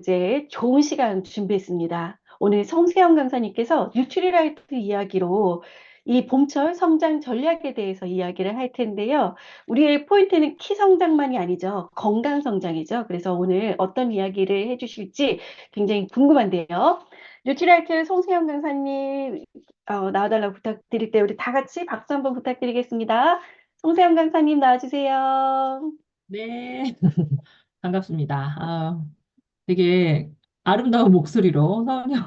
이제 좋은 시간 준비했습니다. 오늘 성세영 강사님께서 뉴트리라이트 이야기로 이 봄철 성장 전략에 대해서 이야기를 할 텐데요. 우리의 포인트는 키 성장만이 아니죠. 건강 성장이죠. 그래서 오늘 어떤 이야기를 해주실지 굉장히 궁금한데요. 뉴트리라이트 송세영 강사님 나와달라고 부탁드릴 때 우리 다 같이 박수 한번 부탁드리겠습니다. 송세영 강사님 나와주세요. 네, 반갑습니다. 되게 아름다운 목소리로 서은영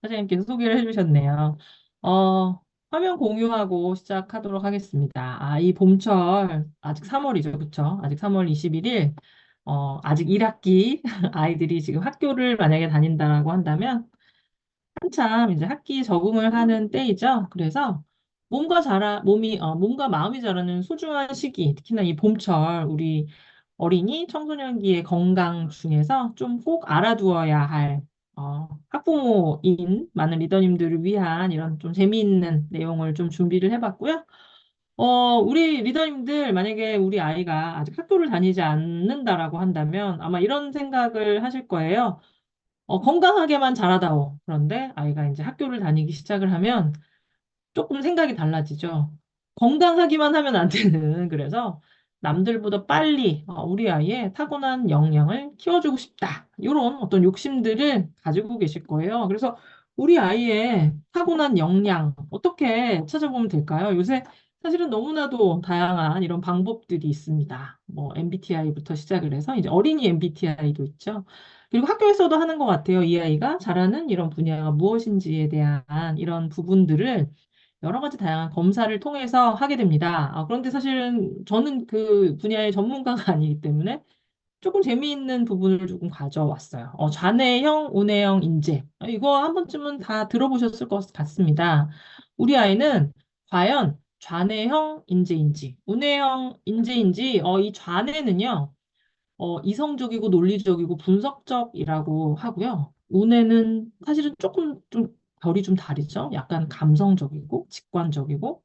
사장님께서 소개를 해주셨네요. 어, 화면 공유하고 시작하도록 하겠습니다. 이 봄철, 아직 3월이죠, 그쵸? 아직 3월 21일, 아직 1학기 아이들이 지금 학교를 만약에 다닌다라고 한다면, 한참 이제 학기 적응을 하는 때이죠. 그래서 몸과 마음이 자라는 소중한 시기, 특히나 이 봄철, 우리 어린이 청소년기의 건강 중에서 좀 꼭 알아두어야 할, 학부모인 많은 리더님들을 위한 이런 좀 재미있는 내용을 좀 준비를 해봤고요. 우리 리더님들, 만약에 우리 아이가 아직 학교를 다니지 않는다라고 한다면 아마 이런 생각을 하실 거예요. 건강하게만 자라다오. 그런데 아이가 이제 학교를 다니기 시작을 하면 조금 생각이 달라지죠. 건강하기만 하면 안 되는. 그래서 남들보다 빨리 우리 아이의 타고난 역량을 키워주고 싶다. 이런 어떤 욕심들을 가지고 계실 거예요. 그래서 우리 아이의 타고난 역량 어떻게 찾아보면 될까요? 요새 사실은 너무나도 다양한 이런 방법들이 있습니다. 뭐 MBTI부터 시작을 해서 이제 어린이 MBTI도 있죠. 그리고 학교에서도 하는 것 같아요. 이 아이가 잘하는 이런 분야가 무엇인지에 대한 이런 부분들을 여러 가지 다양한 검사를 통해서 하게 됩니다. 그런데 사실은 저는 그 분야의 전문가가 아니기 때문에 조금 재미있는 부분을 조금 가져왔어요. 좌뇌형, 우뇌형 인재. 이거 한 번쯤은 다 들어보셨을 것 같습니다. 우리 아이는 과연 좌뇌형 인재인지, 우뇌형 인재인지, 이 좌뇌는요, 이성적이고 논리적이고 분석적이라고 하고요. 우뇌는 사실은 조금 좀 결이 좀 다르죠. 약간 감성적이고 직관적이고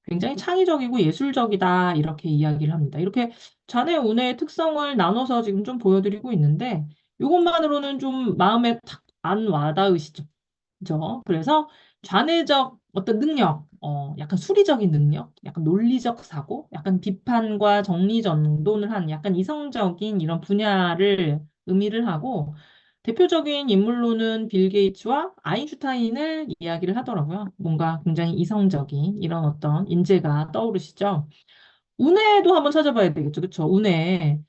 굉장히 창의적이고 예술적이다 이렇게 이야기를 합니다. 이렇게 좌뇌 우뇌의 특성을 나눠서 지금 좀 보여드리고 있는데 이것만으로는 좀 마음에 탁 안 와닿으시죠? 그죠? 그래서 좌뇌적 어떤 능력, 약간 수리적인 능력, 약간 논리적 사고, 약간 비판과 정리전돈을 한 약간 이성적인 이런 분야를 의미를 하고, 대표적인 인물로는 빌 게이츠와 아인슈타인을 이야기를 하더라고요. 뭔가 굉장히 이성적인 이런 어떤 인재가 떠오르시죠? 운해도 한번 찾아봐야 되겠죠. 그쵸? 운해.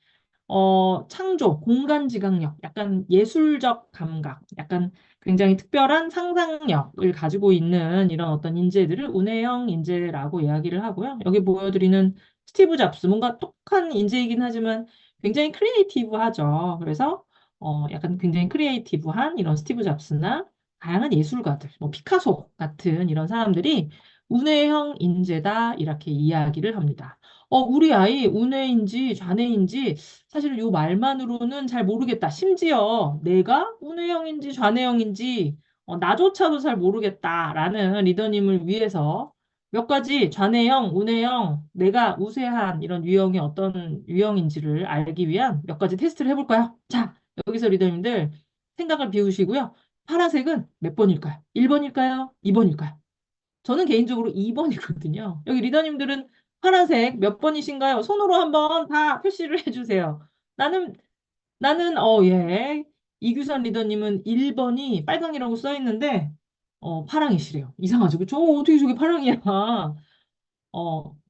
창조, 공간 지각력, 약간 예술적 감각, 약간 굉장히 특별한 상상력을 가지고 있는 이런 어떤 인재들을 운해형 인재라고 이야기를 하고요. 여기 보여드리는 스티브 잡스, 뭔가 똑똑한 인재이긴 하지만 굉장히 크리에이티브하죠. 그래서 약간 굉장히 크리에이티브한 이런 스티브 잡스나 다양한 예술가들, 뭐 피카소 같은 이런 사람들이 운해형 인재다 이렇게 이야기를 합니다. 우리 아이 운해인지 좌뇌인지 사실 이 말만으로는 잘 모르겠다. 심지어 내가 운해형인지 좌뇌형인지 나조차도 잘 모르겠다라는 리더님을 위해서 몇 가지 좌뇌형, 운해형, 내가 우세한 이런 유형이 어떤 유형인지를 알기 위한 몇 가지 테스트를 해볼까요? 자, 여기서 리더님들 생각을 비우시고요. 파란색은 몇 번일까요? 1번일까요? 2번일까요? 저는 개인적으로 2번이거든요. 여기 리더님들은 파란색 몇 번이신가요? 손으로 한번 다 표시를 해주세요. 나는, 예. 이규선 리더님은 1번이 빨강이라고 써 있는데, 파랑이시래요. 이상하죠? 그쵸? 어떻게 저게 파랑이야?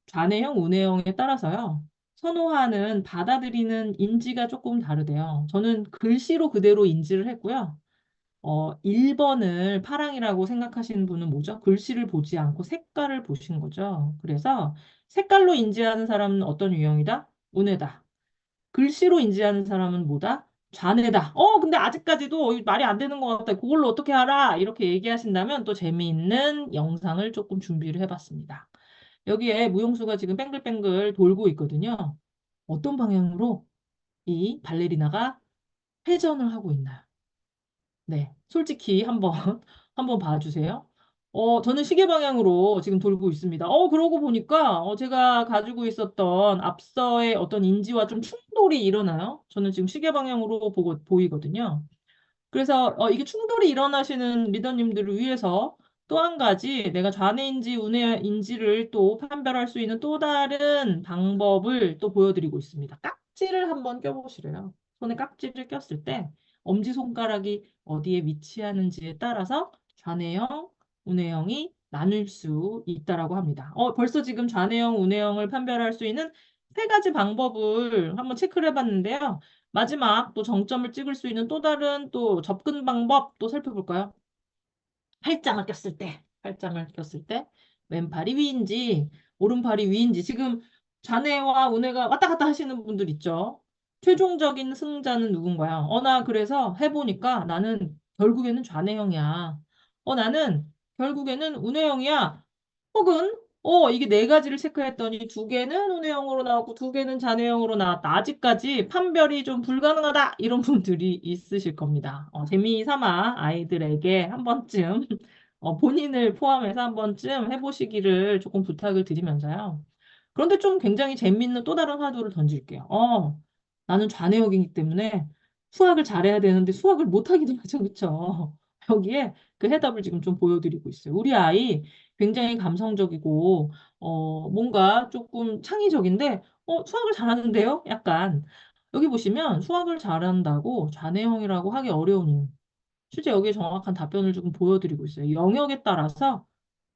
좌뇌형, 우뇌형에 따라서요. 선호하는, 받아들이는 인지가 조금 다르대요. 저는 글씨로 그대로 인지를 했고요. 1번을 파랑이라고 생각하시는 분은 뭐죠? 글씨를 보지 않고 색깔을 보신 거죠. 그래서 색깔로 인지하는 사람은 어떤 유형이다? 운해다. 글씨로 인지하는 사람은 뭐다? 좌뇌다. 근데 아직까지도 말이 안 되는 것 같아. 그걸로 어떻게 알아? 이렇게 얘기하신다면 또 재미있는 영상을 조금 준비를 해봤습니다. 여기에 무용수가 지금 뱅글뱅글 돌고 있거든요. 어떤 방향으로 이 발레리나가 회전을 하고 있나요? 네, 솔직히 한번 한번 봐주세요. 저는 시계 방향으로 지금 돌고 있습니다. 그러고 보니까 제가 가지고 있었던 앞서의 어떤 인지와 좀 충돌이 일어나요. 저는 지금 시계 방향으로 보고 보이거든요. 그래서 이게 충돌이 일어나시는 리더님들을 위해서 또 한 가지 내가 좌뇌인지 우뇌인지를 또 판별할 수 있는 또 다른 방법을 또 보여드리고 있습니다. 깍지를 한번 껴보시래요. 손에 깍지를 꼈을 때 엄지손가락이 어디에 위치하는지에 따라서 좌뇌형, 우뇌형이 나뉠 수 있다라고 합니다. 벌써 지금 좌뇌형, 우뇌형을 판별할 수 있는 세 가지 방법을 한번 체크를 해봤는데요. 마지막 또 정점을 찍을 수 있는 또 다른 또 접근 방법 또 살펴볼까요? 팔짱을 꼈을 때 왼팔이 위인지 오른팔이 위인지 지금 좌뇌와 우뇌가 왔다 갔다 하시는 분들 있죠. 최종적인 승자는 누군가요? 나 그래서 해보니까 나는 결국에는 좌뇌형이야. 나는 결국에는 우뇌형이야. 혹은 이게 네 가지를 체크했더니 두 개는 운해형으로 나왔고 두 개는 잔해형으로 나왔다. 아직까지 판별이 좀 불가능하다. 이런 분들이 있으실 겁니다. 재미삼아 아이들에게 한 번쯤 본인을 포함해서 한 번쯤 해보시기를 조금 부탁을 드리면서요. 그런데 좀 굉장히 재밌는 또 다른 화두를 던질게요. 나는 좌뇌형이기 때문에 수학을 잘해야 되는데 수학을 못하기도 하죠. 그쵸? 여기에 그 해답을 지금 좀 보여드리고 있어요. 우리 아이 굉장히 감성적이고, 뭔가 조금 창의적인데, 수학을 잘하는데요? 약간. 여기 보시면 수학을 잘한다고 좌뇌형이라고 하기 어려운 이유. 실제 여기에 정확한 답변을 조금 보여드리고 있어요. 영역에 따라서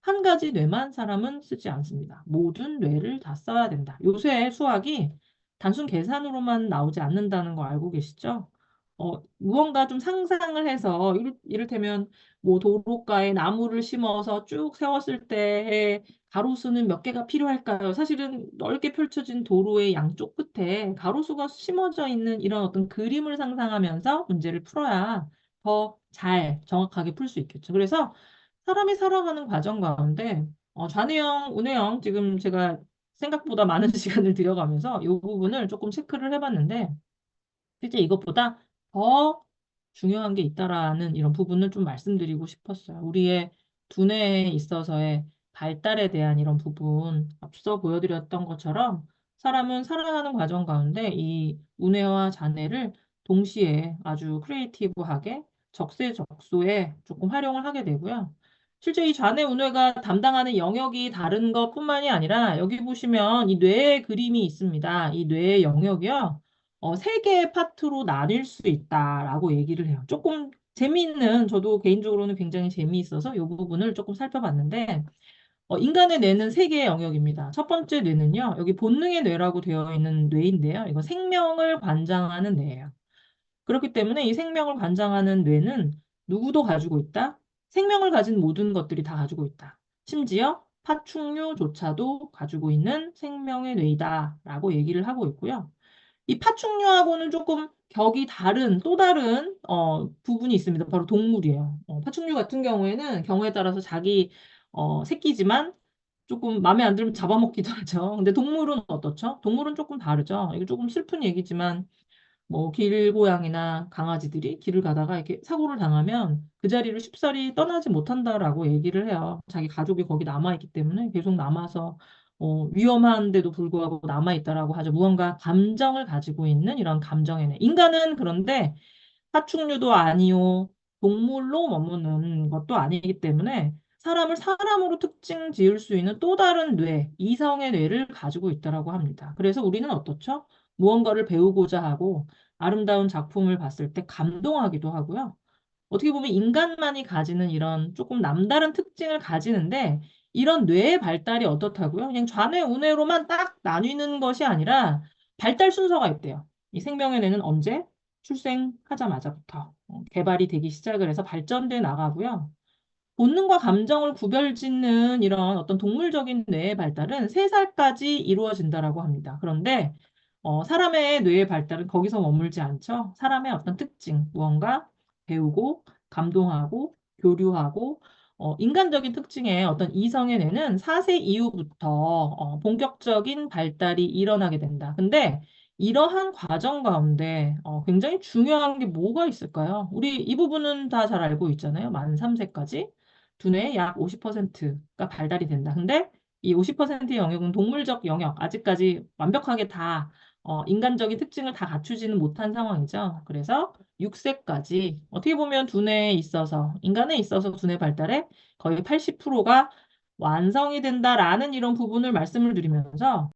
한 가지 뇌만 사람은 쓰지 않습니다. 모든 뇌를 다 써야 된다. 요새 수학이 단순 계산으로만 나오지 않는다는 거 알고 계시죠? 무언가 좀 상상을 해서 이를테면 뭐 도로가에 나무를 심어서 쭉 세웠을 때의 가로수는 몇 개가 필요할까요? 사실은 넓게 펼쳐진 도로의 양쪽 끝에 가로수가 심어져 있는 이런 어떤 그림을 상상하면서 문제를 풀어야 더 잘 정확하게 풀 수 있겠죠. 그래서 사람이 살아가는 과정 가운데 좌뇌형, 우뇌형 지금 제가 생각보다 많은 시간을 들여가면서 이 부분을 조금 체크를 해봤는데 실제 이것보다 더 중요한 게 있다라는 이런 부분을 좀 말씀드리고 싶었어요. 우리의 두뇌에 있어서의 발달에 대한 이런 부분, 앞서 보여드렸던 것처럼 사람은 살아가는 과정 가운데 이 우뇌와 좌뇌를 동시에 아주 크리에이티브하게 적재적소에 조금 활용을 하게 되고요. 실제 이 좌뇌 우뇌가 담당하는 영역이 다른 것뿐만이 아니라 여기 보시면 이 뇌의 그림이 있습니다. 이 뇌의 영역이요. 세 개의 파트로 나뉠 수 있다라고 얘기를 해요. 조금 재미있는, 저도 개인적으로는 굉장히 재미있어서 이 부분을 조금 살펴봤는데, 인간의 뇌는 세 개의 영역입니다. 첫 번째 뇌는요, 여기 본능의 뇌라고 되어 있는 뇌인데요. 이거 생명을 관장하는 뇌예요. 그렇기 때문에 이 생명을 관장하는 뇌는 누구도 가지고 있다. 생명을 가진 모든 것들이 다 가지고 있다. 심지어 파충류조차도 가지고 있는 생명의 뇌이다라고 얘기를 하고 있고요. 이 파충류하고는 조금 격이 다른 또 다른 부분이 있습니다. 바로 동물이에요. 파충류 같은 경우에는 경우에 따라서 자기 새끼지만 조금 마음에 안 들면 잡아먹기도 하죠. 근데 동물은 어떻죠? 동물은 조금 다르죠. 이거 조금 슬픈 얘기지만 뭐 길고양이나 강아지들이 길을 가다가 이렇게 사고를 당하면 그 자리를 쉽사리 떠나지 못한다라고 얘기를 해요. 자기 가족이 거기 남아있기 때문에 계속 남아서 위험한데도 불구하고 남아있다라고 하죠. 무언가 감정을 가지고 있는 이런 감정의 뇌. 인간은 그런데 파충류도 아니요, 동물로 머무는 것도 아니기 때문에 사람을 사람으로 특징 지을 수 있는 또 다른 뇌, 이성의 뇌를 가지고 있다라고 합니다. 그래서 우리는 어떻죠? 무언가를 배우고자 하고 아름다운 작품을 봤을 때 감동하기도 하고요. 어떻게 보면 인간만이 가지는 이런 조금 남다른 특징을 가지는데 이런 뇌의 발달이 어떻다고요? 그냥 좌뇌, 우뇌로만 딱 나뉘는 것이 아니라 발달 순서가 있대요. 이 생명의 뇌는 언제? 출생하자마자부터 개발이 되기 시작을 해서 발전돼 나가고요. 본능과 감정을 구별짓는 이런 어떤 동물적인 뇌의 발달은 3살까지 이루어진다라고 합니다. 그런데 사람의 뇌의 발달은 거기서 머물지 않죠. 사람의 어떤 특징, 무언가 배우고 감동하고 교류하고 인간적인 특징의 어떤 이성의 뇌는 4세 이후부터 본격적인 발달이 일어나게 된다. 근데 이러한 과정 가운데 굉장히 중요한 게 뭐가 있을까요? 우리 이 부분은 다 잘 알고 있잖아요. 만 3세까지. 두뇌의 약 50%가 발달이 된다. 근데 이 50%의 영역은 동물적 영역, 아직까지 완벽하게 다 인간적인 특징을 다 갖추지는 못한 상황이죠. 그래서 6세까지 어떻게 보면 인간에 있어서 두뇌 발달의 거의 80%가 완성이 된다라는 이런 부분을 말씀을 드리면서